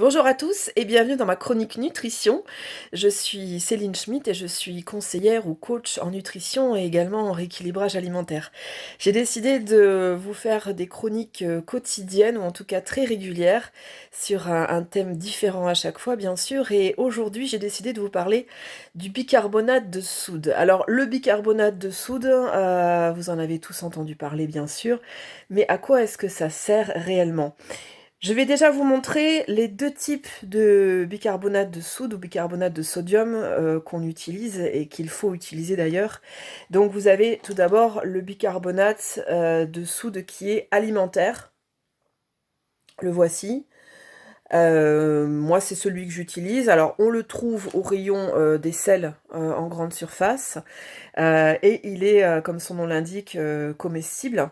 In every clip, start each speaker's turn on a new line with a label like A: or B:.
A: Bonjour à tous et bienvenue dans ma chronique nutrition. Je suis Céline Schmitt et je suis conseillère ou coach en nutrition et également en rééquilibrage alimentaire. J'ai décidé de vous faire des chroniques quotidiennes ou en tout cas très régulières sur un thème différent à chaque fois bien sûr, et aujourd'hui j'ai décidé de vous parler du bicarbonate de soude. Alors le bicarbonate de soude, vous en avez tous entendu parler bien sûr, mais à quoi est-ce que ça sert réellement? Je vais déjà vous montrer les deux types de bicarbonate de soude ou bicarbonate de sodium qu'on utilise et qu'il faut utiliser d'ailleurs. Donc vous avez tout d'abord le bicarbonate de soude qui est alimentaire. Le voici. Moi c'est celui que j'utilise. Alors on le trouve au rayon des sels en grande surface et il est, comme son nom l'indique, comestible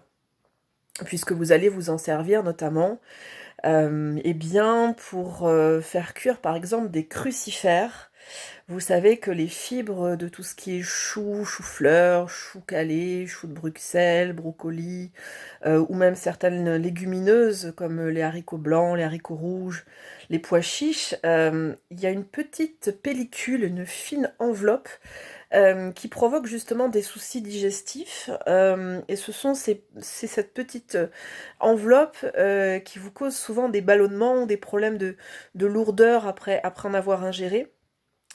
A: puisque vous allez vous en servir notamment eh bien, pour faire cuire par exemple des crucifères, vous savez que les fibres de tout ce qui est chou, chou-fleur, chou calé, chou de Bruxelles, brocoli, ou même certaines légumineuses comme les haricots blancs, les haricots rouges, les pois chiches, il y a une petite pellicule, une fine enveloppe qui provoque justement des soucis digestifs. Et c'est cette petite enveloppe qui vous cause souvent des ballonnements, des problèmes de lourdeur après en avoir ingéré.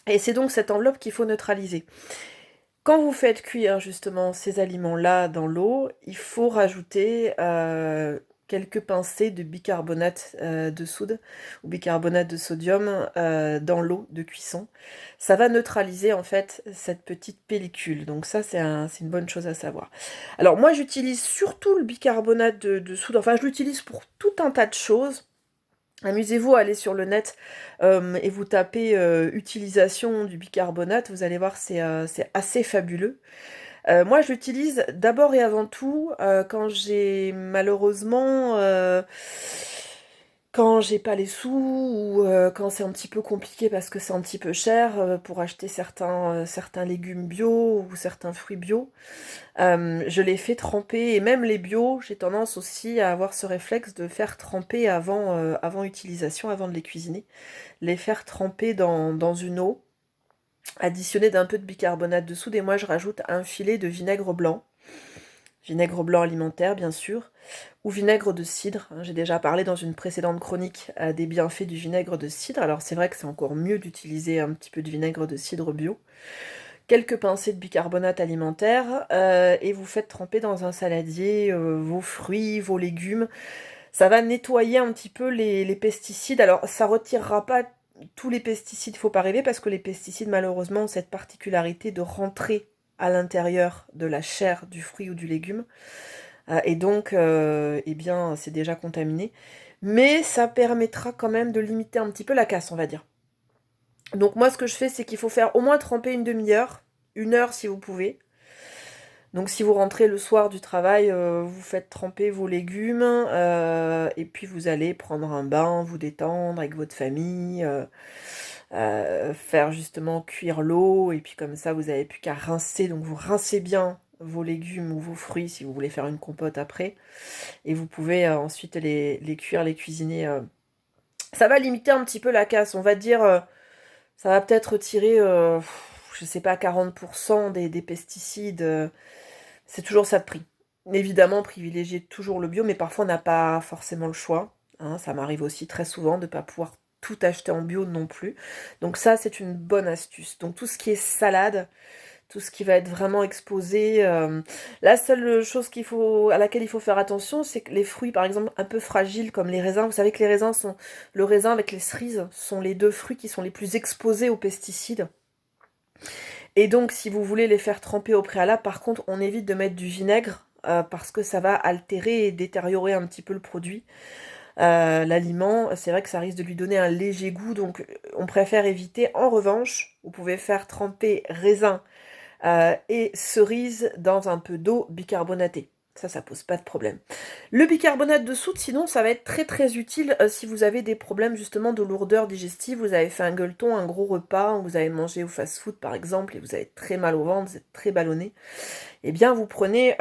A: Et c'est donc cette enveloppe qu'il faut neutraliser. Quand vous faites cuire justement ces aliments-là dans l'eau, il faut rajouter quelques pincées de bicarbonate de soude ou bicarbonate de sodium dans l'eau de cuisson. Ça va neutraliser en fait cette petite pellicule. Donc ça, c'est une bonne chose à savoir. Alors moi, j'utilise surtout le bicarbonate de soude. Enfin, je l'utilise pour tout un tas de choses. Amusez-vous à aller sur le net et vous tapez utilisation du bicarbonate, vous allez voir, c'est assez fabuleux. Moi, je l'utilise d'abord et avant tout quand j'ai malheureusement, quand j'ai pas les sous ou quand c'est un petit peu compliqué parce que c'est un petit peu cher pour acheter certains légumes bio ou certains fruits bio. Je les fais tremper et même les bio, j'ai tendance aussi à avoir ce réflexe de faire tremper avant utilisation, avant de les cuisiner. Les faire tremper dans une eau, additionner d'un peu de bicarbonate de soude et moi je rajoute un filet de vinaigre blanc alimentaire bien sûr, ou vinaigre de cidre. J'ai déjà parlé dans une précédente chronique des bienfaits du vinaigre de cidre, alors c'est vrai que c'est encore mieux d'utiliser un petit peu de vinaigre de cidre bio. Quelques pincées de bicarbonate alimentaire et vous faites tremper dans un saladier vos fruits, vos légumes. Ça va nettoyer un petit peu les pesticides. Alors ça retirera pas tous les pesticides, il faut pas rêver, parce que les pesticides malheureusement ont cette particularité de rentrer à l'intérieur de la chair du fruit ou du légume. Et donc, eh bien, c'est déjà contaminé. Mais ça permettra quand même de limiter un petit peu la casse, on va dire. Donc moi, ce que je fais, c'est qu'il faut faire au moins tremper une demi-heure, une heure si vous pouvez. Donc si vous rentrez le soir du travail, vous faites tremper vos légumes, et puis vous allez prendre un bain, vous détendre avec votre famille, faire justement cuire l'eau, et puis comme ça, vous n'avez plus qu'à rincer. Donc vous rincez bien vos légumes ou vos fruits si vous voulez faire une compote après, et vous pouvez ensuite les cuire, les cuisiner. Ça va limiter un petit peu la casse, on va dire, ça va peut-être retirer, je sais pas, 40% des pesticides. C'est toujours ça de prix. Évidemment, privilégier toujours le bio, mais parfois on n'a pas forcément le choix, hein. Ça m'arrive aussi très souvent de ne pas pouvoir tout acheter en bio non plus. Donc ça, c'est une bonne astuce. Donc tout ce qui est salade, tout ce qui va être vraiment exposé, la seule chose à laquelle il faut faire attention, c'est que les fruits, par exemple, un peu fragiles comme les raisins, vous savez que le raisin avec les cerises sont les deux fruits qui sont les plus exposés aux pesticides. Et donc, si vous voulez les faire tremper au préalable, par contre, on évite de mettre du vinaigre parce que ça va altérer et détériorer un petit peu le produit. L'aliment, c'est vrai que ça risque de lui donner un léger goût, donc on préfère éviter. En revanche, vous pouvez faire tremper raisin et cerise dans un peu d'eau bicarbonatée. Ça pose pas de problème. Le bicarbonate de soude, sinon, ça va être très très utile si vous avez des problèmes justement de lourdeur digestive. Vous avez fait un gueuleton, un gros repas, vous avez mangé au fast-food par exemple, et vous avez très mal au ventre, vous êtes très ballonné. Eh bien, vous prenez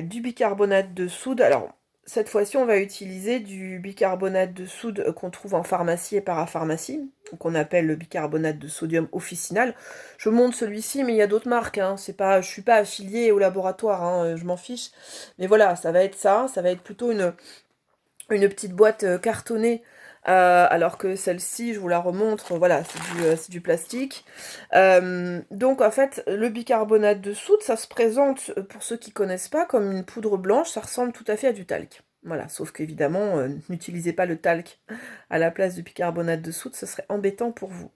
A: du bicarbonate de soude. Alors, cette fois-ci, on va utiliser du bicarbonate de soude qu'on trouve en pharmacie et parapharmacie, qu'on appelle le bicarbonate de sodium officinal. Je montre celui-ci, mais il y a d'autres marques, hein. C'est pas, je suis pas affiliée au laboratoire, hein, je m'en fiche. Mais voilà, ça va être plutôt une petite boîte cartonnée, alors que celle-ci, je vous la remontre, voilà, c'est du plastique. Donc en fait, le bicarbonate de soude, ça se présente, pour ceux qui connaissent pas, comme une poudre blanche, ça ressemble tout à fait à du talc. Voilà, sauf qu'évidemment, n'utilisez pas le talc à la place du bicarbonate de soude, ce serait embêtant pour vous.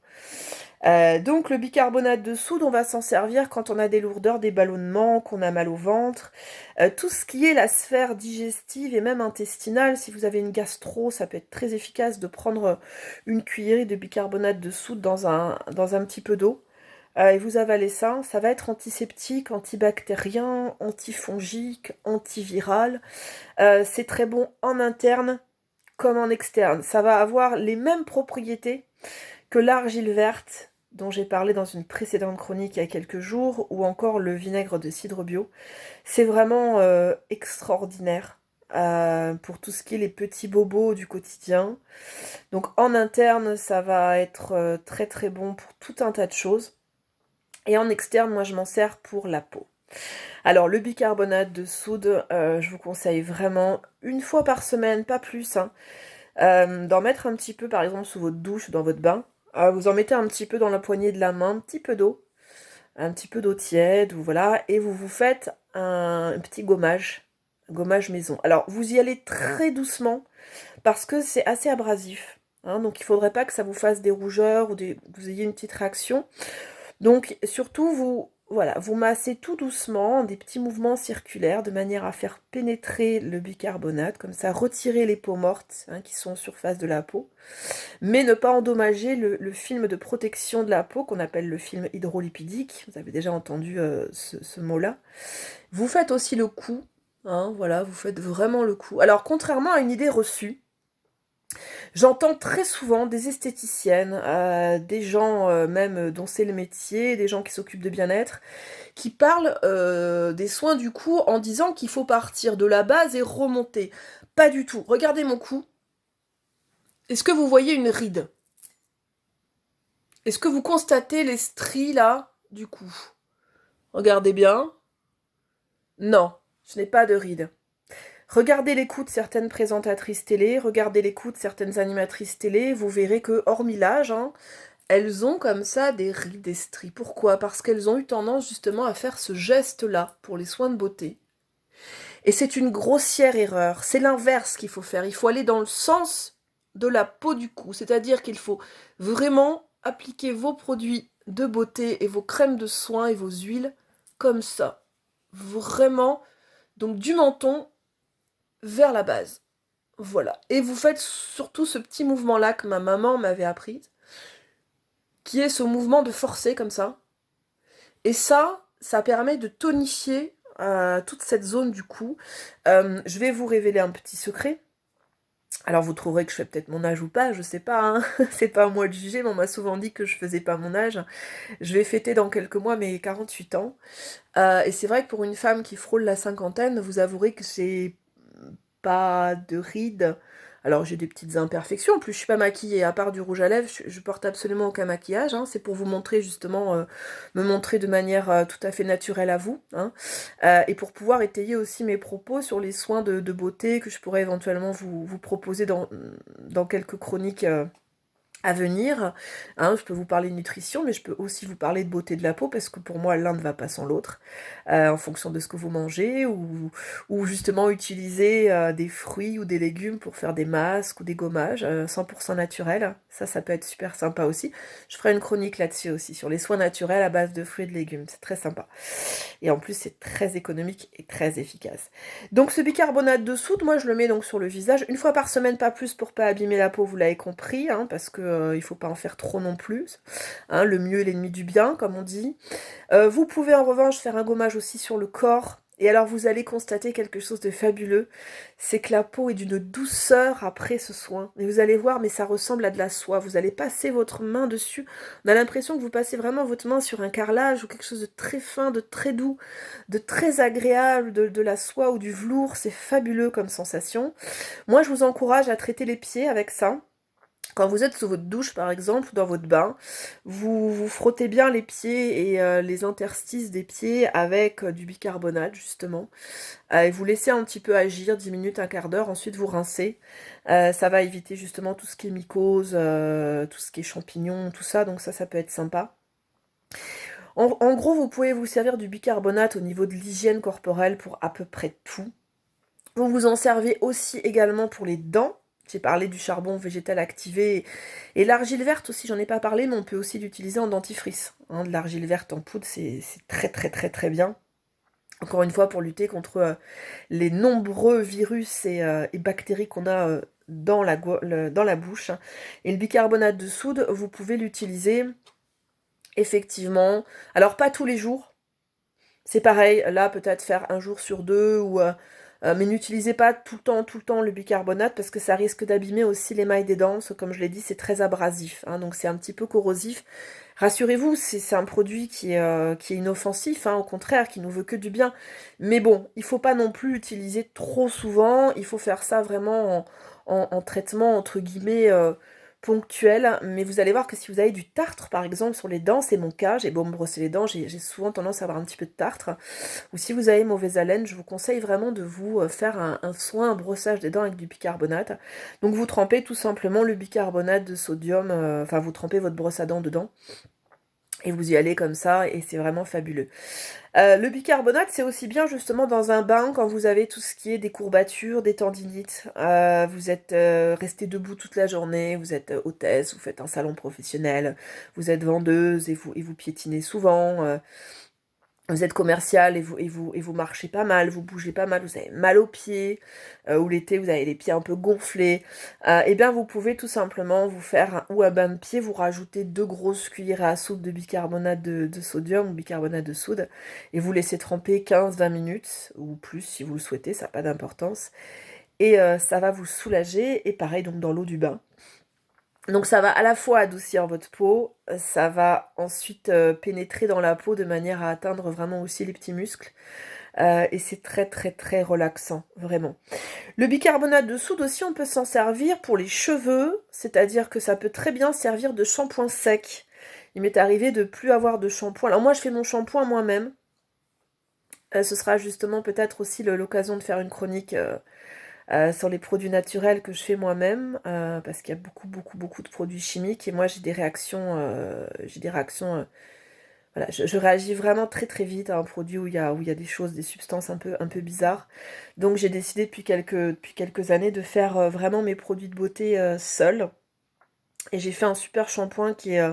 A: Donc le bicarbonate de soude, on va s'en servir quand on a des lourdeurs, des ballonnements, qu'on a mal au ventre. Tout ce qui est la sphère digestive et même intestinale, si vous avez une gastro, ça peut être très efficace de prendre une cuillerée de bicarbonate de soude dans un petit peu d'eau. Et vous avalez ça, ça va être antiseptique, antibactérien, antifongique, antiviral. C'est très bon en interne comme en externe. Ça va avoir les mêmes propriétés que l'argile verte dont j'ai parlé dans une précédente chronique il y a quelques jours, ou encore le vinaigre de cidre bio. C'est vraiment extraordinaire pour tout ce qui est les petits bobos du quotidien. Donc en interne, ça va être très très bon pour tout un tas de choses. Et en externe, moi je m'en sers pour la peau. Alors le bicarbonate de soude, je vous conseille vraiment une fois par semaine, pas plus, hein, d'en mettre un petit peu par exemple sous votre douche, dans votre bain. Vous en mettez un petit peu dans la poignée de la main, un petit peu d'eau tiède, ou voilà, et vous vous faites un petit gommage maison. Alors vous y allez très doucement parce que c'est assez abrasif, hein, donc il faudrait pas que ça vous fasse des rougeurs ou que vous ayez une petite réaction. Donc surtout voilà, vous massez tout doucement, des petits mouvements circulaires, de manière à faire pénétrer le bicarbonate, comme ça retirer les peaux mortes, hein, qui sont en surface de la peau, mais ne pas endommager le film de protection de la peau, qu'on appelle le film hydrolipidique. Vous avez déjà entendu ce mot-là. Vous faites aussi le cou, hein, voilà, vous faites vraiment le cou. Alors contrairement à une idée reçue, j'entends très souvent des esthéticiennes, des gens même dont c'est le métier, des gens qui s'occupent de bien-être, qui parlent des soins du cou en disant qu'il faut partir de la base et remonter. Pas du tout. Regardez mon cou. Est-ce que vous voyez une ride? Est-ce que vous constatez les stries là du cou? Regardez bien. Non, je n'ai pas de ride. Regardez les coups de certaines présentatrices télé, regardez les coups de certaines animatrices télé, vous verrez que, hormis l'âge, hein, elles ont comme ça des rides, des stries. Pourquoi? Parce qu'elles ont eu tendance justement à faire ce geste-là pour les soins de beauté. Et c'est une grossière erreur. C'est l'inverse qu'il faut faire. Il faut aller dans le sens de la peau du cou. C'est-à-dire qu'il faut vraiment appliquer vos produits de beauté et vos crèmes de soins et vos huiles comme ça. Vraiment. Donc du menton vers la base. Voilà. Et vous faites surtout ce petit mouvement-là que ma maman m'avait appris, qui est ce mouvement de forcer comme ça. Et ça permet de tonifier toute cette zone du cou. Je vais vous révéler un petit secret. Alors vous trouverez que je fais peut-être mon âge ou pas, je sais pas, hein. C'est pas à moi de juger, mais on m'a souvent dit que je faisais pas mon âge. Je vais fêter dans quelques mois mes 48 ans. Et c'est vrai que pour une femme qui frôle la cinquantaine, vous avouerez que c'est pas de rides. Alors j'ai des petites imperfections, en plus je suis pas maquillée, à part du rouge à lèvres, je porte absolument aucun maquillage, hein. C'est pour vous montrer justement, me montrer de manière tout à fait naturelle à vous, hein. Et pour pouvoir étayer aussi mes propos sur les soins de beauté que je pourrais éventuellement vous proposer dans quelques chroniques à venir, hein. Je peux vous parler de nutrition, mais je peux aussi vous parler de beauté de la peau, parce que pour moi, l'un ne va pas sans l'autre, en fonction de ce que vous mangez, ou justement utiliser des fruits ou des légumes pour faire des masques ou des gommages 100% naturels. Ça peut être super sympa aussi. Je ferai une chronique là-dessus aussi, sur les soins naturels à base de fruits et de légumes. C'est très sympa. Et en plus, c'est très économique et très efficace. Donc ce bicarbonate de soude, moi je le mets donc sur le visage une fois par semaine, pas plus, pour pas abîmer la peau, vous l'avez compris, hein, parce que il faut pas en faire trop non plus, hein, le mieux est l'ennemi du bien, comme on dit. Vous pouvez en revanche faire un gommage aussi sur le corps, Et alors vous allez constater quelque chose de fabuleux, c'est que la peau est d'une douceur après ce soin. Et vous allez voir, mais ça ressemble à de la soie. Vous allez passer votre main dessus. On a l'impression que vous passez vraiment votre main sur un carrelage ou quelque chose de très fin, de très doux, de très agréable, de la soie ou du velours. C'est fabuleux comme sensation. Moi, je vous encourage à traiter les pieds avec ça. Quand vous êtes sous votre douche, par exemple, ou dans votre bain, vous frottez bien les pieds et les interstices des pieds avec du bicarbonate, justement. Et vous laissez un petit peu agir, 10 minutes, un quart d'heure, ensuite vous rincez. Ça va éviter justement tout ce qui est mycose, tout ce qui est champignons, tout ça, donc ça peut être sympa. En gros, vous pouvez vous servir du bicarbonate au niveau de l'hygiène corporelle pour à peu près tout. Vous vous en servez aussi également pour les dents. J'ai parlé du charbon végétal activé et l'argile verte aussi, j'en ai pas parlé, mais on peut aussi l'utiliser en dentifrice. Hein, de l'argile verte en poudre, c'est très très très très bien. Encore une fois, pour lutter contre les nombreux virus et bactéries qu'on a dans la bouche. Et le bicarbonate de soude, vous pouvez l'utiliser effectivement. Alors pas tous les jours, c'est pareil, là peut-être faire un jour sur deux, mais n'utilisez pas tout le temps le bicarbonate parce que ça risque d'abîmer aussi l'émail des dents. Comme je l'ai dit, c'est très abrasif, hein, donc c'est un petit peu corrosif. Rassurez-vous, c'est un produit qui est inoffensif, hein, au contraire, qui nous veut que du bien. Mais bon, il faut pas non plus l'utiliser trop souvent, il faut faire ça vraiment en traitement, entre guillemets, ponctuel. Mais vous allez voir que si vous avez du tartre, par exemple, sur les dents, c'est mon cas, j'ai beau me brosser les dents, j'ai souvent tendance à avoir un petit peu de tartre. Ou si vous avez mauvaise haleine, je vous conseille vraiment de vous faire un soin, un brossage des dents avec du bicarbonate. Donc vous trempez tout simplement le bicarbonate de sodium, enfin vous trempez votre brosse à dents dedans. Et vous y allez comme ça, et c'est vraiment fabuleux. Le bicarbonate, c'est aussi bien justement dans un bain quand vous avez tout ce qui est des courbatures, des tendinites. Vous êtes resté debout toute la journée, vous êtes hôtesse, vous faites un salon professionnel, vous êtes vendeuse et vous piétinez souvent. Vous êtes commercial et vous marchez pas mal, vous bougez pas mal, vous avez mal aux pieds, ou l'été vous avez les pieds un peu gonflés, et bien vous pouvez tout simplement vous faire ou un bain de pied, vous rajoutez 2 grosses cuillères à soupe de bicarbonate de sodium ou bicarbonate de soude, et vous laissez tremper 15-20 minutes, ou plus si vous le souhaitez, ça n'a pas d'importance, et ça va vous soulager, et pareil donc dans l'eau du bain. Donc ça va à la fois adoucir votre peau, ça va ensuite pénétrer dans la peau de manière à atteindre vraiment aussi les petits muscles. Et c'est très très très relaxant, vraiment. Le bicarbonate de soude aussi, on peut s'en servir pour les cheveux, c'est-à-dire que ça peut très bien servir de shampoing sec. Il m'est arrivé de plus avoir de shampoing. Alors moi je fais mon shampoing moi-même. Ce sera justement peut-être aussi l'occasion de faire une chronique sur les produits naturels que je fais moi-même, parce qu'il y a beaucoup de produits chimiques et moi j'ai des réactions, voilà, je réagis vraiment très très vite à un produit où il y a des choses, des substances un peu bizarres. Donc j'ai décidé depuis quelques années de faire vraiment mes produits de beauté seule. Et j'ai fait un super shampoing qui est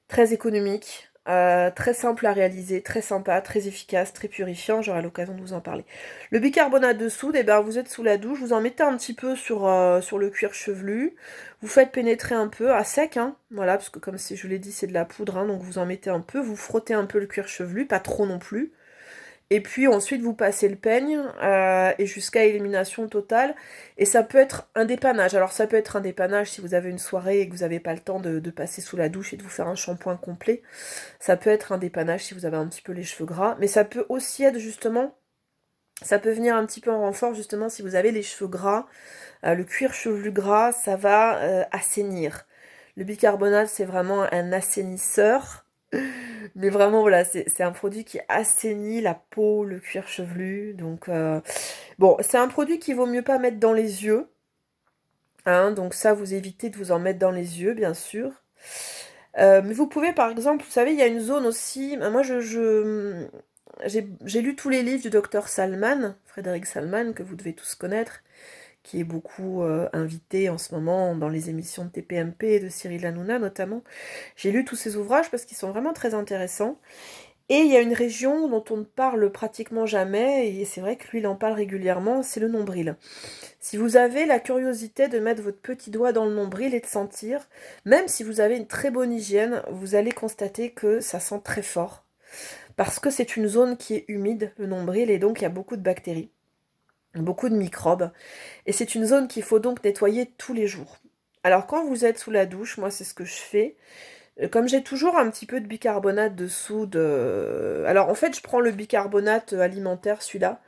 A: très économique, très simple à réaliser, très sympa, très efficace, très purifiant, j'aurai l'occasion de vous en parler. Le bicarbonate de soude, eh ben, vous êtes sous la douche, vous en mettez un petit peu sur le cuir chevelu, vous faites pénétrer un peu, à sec, hein, voilà, parce que comme je l'ai dit, c'est de la poudre, hein, donc vous en mettez un peu, vous frottez un peu le cuir chevelu, pas trop non plus, et puis ensuite vous passez le peigne et jusqu'à élimination totale. Et ça peut être un dépannage. Alors ça peut être un dépannage si vous avez une soirée et que vous n'avez pas le temps de passer sous la douche et de vous faire un shampoing complet. Ça peut être un dépannage si vous avez un petit peu les cheveux gras. Mais ça peut aussi être justement, ça peut venir un petit peu en renfort justement si vous avez les cheveux gras. Le cuir chevelu gras, ça va assainir. Le bicarbonate, c'est vraiment un assainisseur. Mais vraiment, voilà, c'est un produit qui assainit la peau, le cuir chevelu. Donc, bon, c'est un produit qu'il vaut mieux pas mettre dans les yeux. Hein, donc ça, vous évitez de vous en mettre dans les yeux, bien sûr. Mais vous pouvez, par exemple, vous savez, il y a une zone aussi. Moi, j'ai lu tous les livres du docteur Salman, Frédéric Salman, que vous devez tous connaître, qui est beaucoup invité en ce moment dans les émissions de TPMP et de Cyril Hanouna notamment. J'ai lu tous ses ouvrages parce qu'ils sont vraiment très intéressants. Et il y a une région dont on ne parle pratiquement jamais, et c'est vrai que lui il en parle régulièrement, c'est le nombril. Si vous avez la curiosité de mettre votre petit doigt dans le nombril et de sentir, même si vous avez une très bonne hygiène, vous allez constater que ça sent très fort. parce que c'est une zone qui est humide, le nombril, et donc il y a beaucoup de bactéries, beaucoup de microbes, et c'est une zone qu'il faut donc nettoyer tous les jours. Alors quand vous êtes sous la douche, moi c'est ce que je fais. Comme j'ai toujours un petit peu de bicarbonate de soude, alors en fait je prends le bicarbonate alimentaire, celui-là,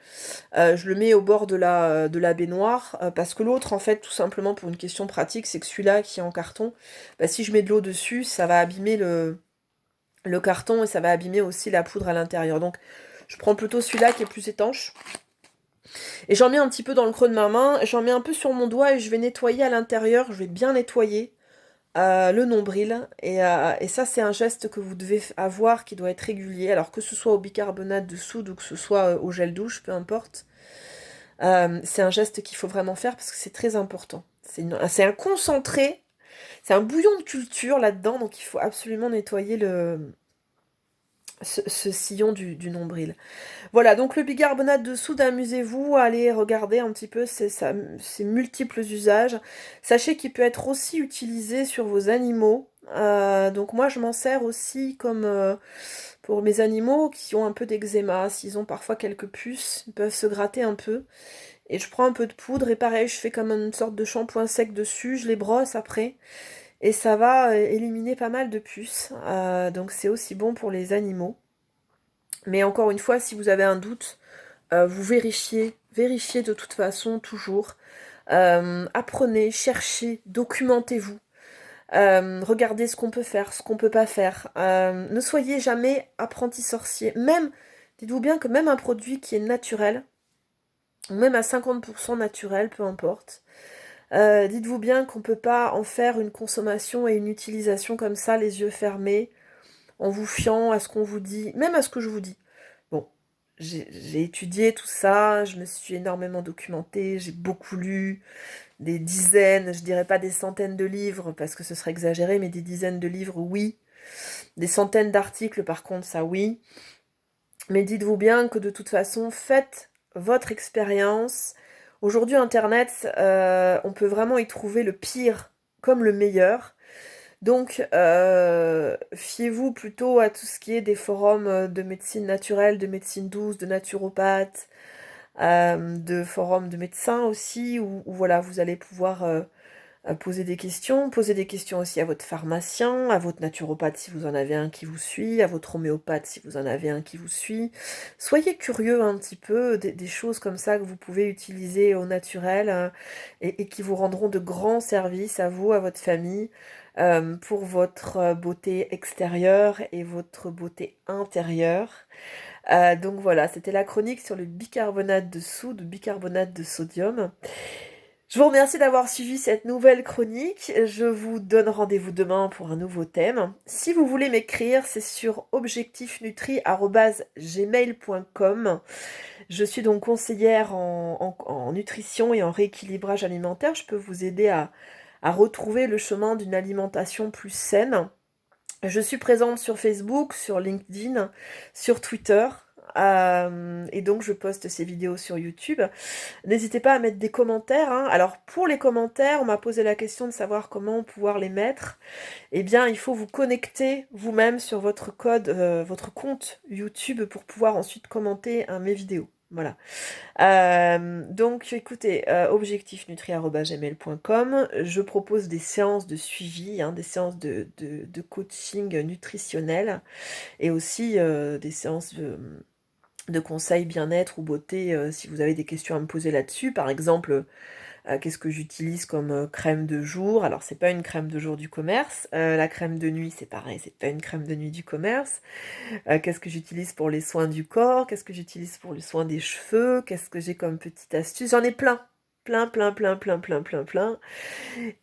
A: je le mets au bord de la baignoire, parce que l'autre en fait tout simplement pour une question pratique, c'est que celui-là qui est en carton, bah, si je mets de l'eau dessus, ça va abîmer le carton et ça va abîmer aussi la poudre à l'intérieur. Donc je prends plutôt celui-là qui est plus étanche. Et j'en mets un petit peu dans le creux de ma main, j'en mets un peu sur mon doigt et je vais nettoyer à l'intérieur, je vais bien nettoyer le nombril. Et ça, c'est un geste que vous devez avoir qui doit être régulier. Alors que ce soit au bicarbonate de soude ou que ce soit au gel douche, peu importe. C'est un geste qu'il faut vraiment faire parce que c'est très important. C'est un concentré, c'est un bouillon de culture là-dedans, donc il faut absolument nettoyer ce sillon du nombril. Voilà, donc le bicarbonate de soude, amusez-vous à aller regarder un petit peu ses multiples usages. Sachez qu'il peut être aussi utilisé sur vos animaux. Donc moi je m'en sers aussi comme pour mes animaux qui ont un peu d'eczéma. S'ils ont parfois quelques puces, ils peuvent se gratter un peu. Et je prends un peu de poudre et pareil, je fais comme une sorte de shampoing sec dessus, je les brosse après. Et ça va éliminer pas mal de puces. Donc c'est aussi bon pour les animaux. Mais encore une fois, si vous avez un doute, vous vérifiez de toute façon toujours. Apprenez, cherchez, documentez-vous. Regardez ce qu'on peut faire, ce qu'on peut pas faire. Ne soyez jamais apprenti sorcier. Même, dites-vous bien que même un produit qui est naturel, ou même à 50% naturel, peu importe, dites-vous bien qu'on peut pas en faire une consommation et une utilisation comme ça, les yeux fermés, en vous fiant à ce qu'on vous dit, même à ce que je vous dis. Bon, j'ai étudié tout ça, je me suis énormément documentée, j'ai beaucoup lu, des dizaines, je dirais pas des centaines de livres, parce que ce serait exagéré, mais des dizaines de livres, oui. Des centaines d'articles, par contre, ça oui. Mais dites-vous bien que de toute façon, faites votre expérience. Aujourd'hui, Internet, on peut vraiment y trouver le pire comme le meilleur. Donc, fiez-vous plutôt à tout ce qui est des forums de médecine naturelle, de médecine douce, de naturopathes, de forums de médecins aussi, où voilà, vous allez pouvoir poser des questions aussi à votre pharmacien, à votre naturopathe si vous en avez un qui vous suit, à votre homéopathe si vous en avez un qui vous suit. Soyez curieux un petit peu des choses comme ça que vous pouvez utiliser au naturel et qui vous rendront de grands services à vous, à votre famille, pour votre beauté extérieure et votre beauté intérieure. Donc voilà, c'était la chronique sur le bicarbonate de soude, bicarbonate de sodium. Je vous remercie d'avoir suivi cette nouvelle chronique. Je vous donne rendez-vous demain pour un nouveau thème. Si vous voulez m'écrire, c'est sur objectifnutri@gmail.com. Je suis donc conseillère en nutrition et en rééquilibrage alimentaire. Je peux vous aider à retrouver le chemin d'une alimentation plus saine. Je suis présente sur Facebook, sur LinkedIn, sur Twitter. Et donc je poste ces vidéos sur YouTube. N'hésitez pas à mettre des commentaires, hein. Alors pour les commentaires, on m'a posé la question de savoir comment pouvoir les mettre. Eh bien, il faut vous connecter vous-même sur votre code, votre compte YouTube pour pouvoir ensuite commenter mes vidéos. Voilà. Donc écoutez, objectifnutri@gmail.com. Je propose des séances de suivi, hein, des séances de coaching nutritionnel et aussi des séances de conseils bien-être ou beauté si vous avez des questions à me poser là-dessus. Par exemple, qu'est-ce que j'utilise comme crème de jour? Alors, c'est pas une crème de jour du commerce. La crème de nuit, c'est pareil, c'est pas une crème de nuit du commerce. Qu'est-ce que j'utilise pour les soins du corps? Qu'est-ce que j'utilise pour les soins des cheveux? Qu'est-ce que j'ai comme petite astuce? J'en ai plein. Plein, plein, plein, plein, plein, plein, plein.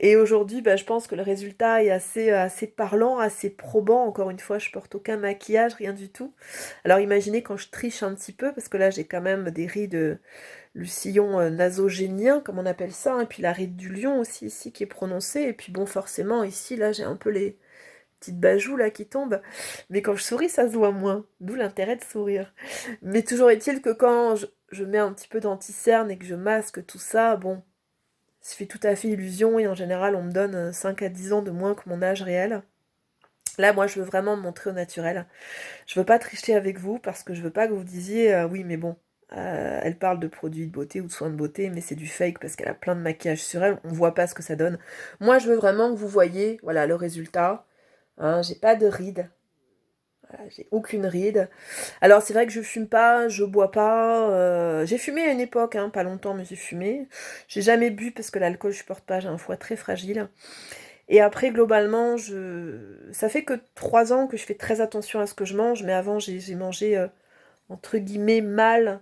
A: Et aujourd'hui, bah, je pense que le résultat est assez parlant, assez probant. Encore une fois, je porte aucun maquillage, rien du tout. Alors imaginez quand je triche un petit peu, parce que là j'ai quand même des rides, le sillon nasogénien, comme on appelle ça, hein, et puis la ride du lion aussi ici qui est prononcée. Et puis bon, forcément ici, là j'ai un peu les petites bajoues là qui tombent. Mais quand je souris, ça se voit moins. D'où l'intérêt de sourire. Mais toujours est-il que quand je mets un petit peu d'anti-cerne et que je masque tout ça, bon, ça fait tout à fait illusion et en général on me donne 5 à 10 ans de moins que mon âge réel. Là, moi, je veux vraiment me montrer au naturel. Je veux pas tricher avec vous parce que je veux pas que vous disiez oui, mais bon, elle parle de produits de beauté ou de soins de beauté, mais c'est du fake parce qu'elle a plein de maquillage sur elle, on voit pas ce que ça donne. Moi, je veux vraiment que vous voyez, voilà, le résultat. Hein, j'ai pas de rides, voilà, j'ai aucune ride. Alors, c'est vrai que je fume pas, je bois pas. J'ai fumé à une époque, hein, pas longtemps, mais j'ai fumé. J'ai jamais bu parce que l'alcool, je supporte pas, j'ai un foie très fragile. Et après, globalement, ça fait que 3 ans que je fais très attention à ce que je mange, mais avant, j'ai mangé, entre guillemets, mal,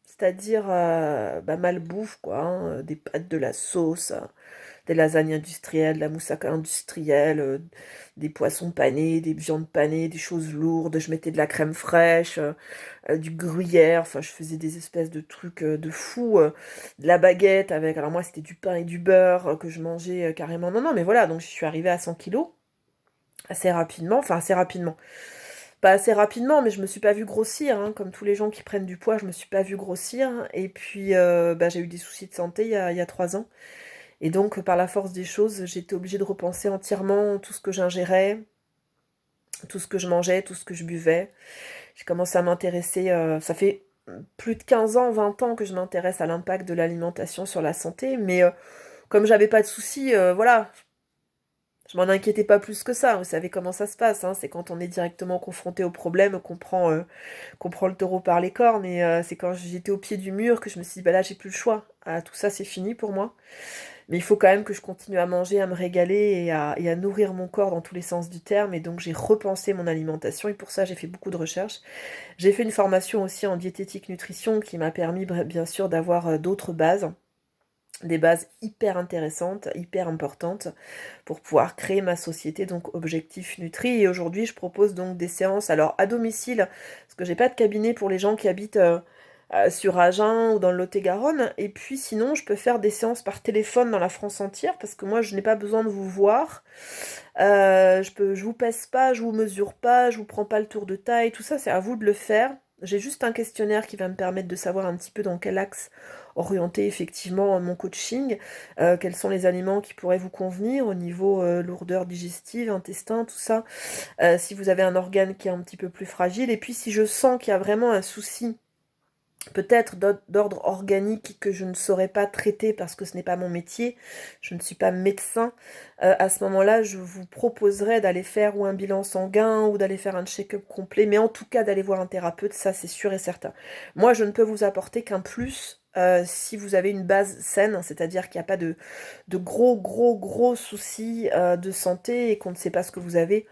A: c'est-à-dire malbouffe, quoi, hein, des pâtes, de la sauce, des lasagnes industrielles, de la moussaka industrielle, des poissons panés, des viandes panées, des choses lourdes, je mettais de la crème fraîche, du gruyère, enfin je faisais des espèces de trucs de fou, de la baguette avec, alors moi c'était du pain et du beurre que je mangeais carrément, non, non, mais voilà, donc je suis arrivée à 100 kilos assez rapidement, enfin assez rapidement, pas assez rapidement, mais je me suis pas vue grossir, hein, comme tous les gens qui prennent du poids, je me suis pas vue grossir, et puis j'ai eu des soucis de santé il y a 3 ans, et donc par la force des choses, j'étais obligée de repenser entièrement tout ce que j'ingérais, tout ce que je mangeais, tout ce que je buvais. J'ai commencé à m'intéresser, ça fait plus de 15 ans, 20 ans que je m'intéresse à l'impact de l'alimentation sur la santé, mais comme j'avais pas de soucis, voilà, je m'en inquiétais pas plus que ça. Vous savez comment ça se passe, hein, c'est quand on est directement confronté au problème qu'on prend le taureau par les cornes, et c'est quand j'étais au pied du mur que je me suis dit, bah là j'ai plus le choix. Ah, tout ça c'est fini pour moi. Mais il faut quand même que je continue à manger, à me régaler et à nourrir mon corps dans tous les sens du terme. Et donc j'ai repensé mon alimentation et pour ça j'ai fait beaucoup de recherches. J'ai fait une formation aussi en diététique nutrition qui m'a permis bien sûr d'avoir d'autres bases. Des bases hyper intéressantes, hyper importantes pour pouvoir créer ma société, donc Objectif Nutri. Et aujourd'hui, je propose donc des séances, alors à domicile, parce que j'ai pas de cabinet pour les gens qui habitent sur Agen ou dans le Lot-et-Garonne. Et puis sinon, je peux faire des séances par téléphone dans la France entière, parce que moi, je n'ai pas besoin de vous voir. Je vous pèse pas, je vous mesure pas, je vous prends pas le tour de taille, tout ça, c'est à vous de le faire. J'ai juste un questionnaire qui va me permettre de savoir un petit peu dans quel axe orienter effectivement mon coaching, quels sont les aliments qui pourraient vous convenir au niveau lourdeur digestive, intestin, tout ça, si vous avez un organe qui est un petit peu plus fragile, et puis si je sens qu'il y a vraiment un souci peut-être d'ordre organique que je ne saurais pas traiter parce que ce n'est pas mon métier, je ne suis pas médecin, à ce moment-là, je vous proposerais d'aller faire ou un bilan sanguin ou d'aller faire un check-up complet, mais en tout cas d'aller voir un thérapeute, ça c'est sûr et certain. Moi, je ne peux vous apporter qu'un plus si vous avez une base saine, c'est-à-dire qu'il n'y a pas de gros soucis de santé et qu'on ne sait pas ce que vous avez.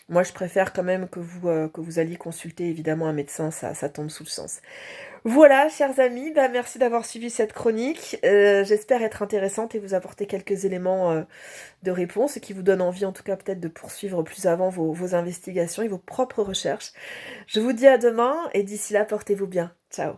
A: Moi, je préfère quand même que vous alliez consulter évidemment un médecin, ça tombe sous le sens. Voilà, chers amis, merci d'avoir suivi cette chronique. J'espère être intéressante et vous apporter quelques éléments de réponse qui vous donnent envie, en tout cas peut-être de poursuivre plus avant vos investigations et vos propres recherches. Je vous dis à demain et d'ici là, portez-vous bien. Ciao.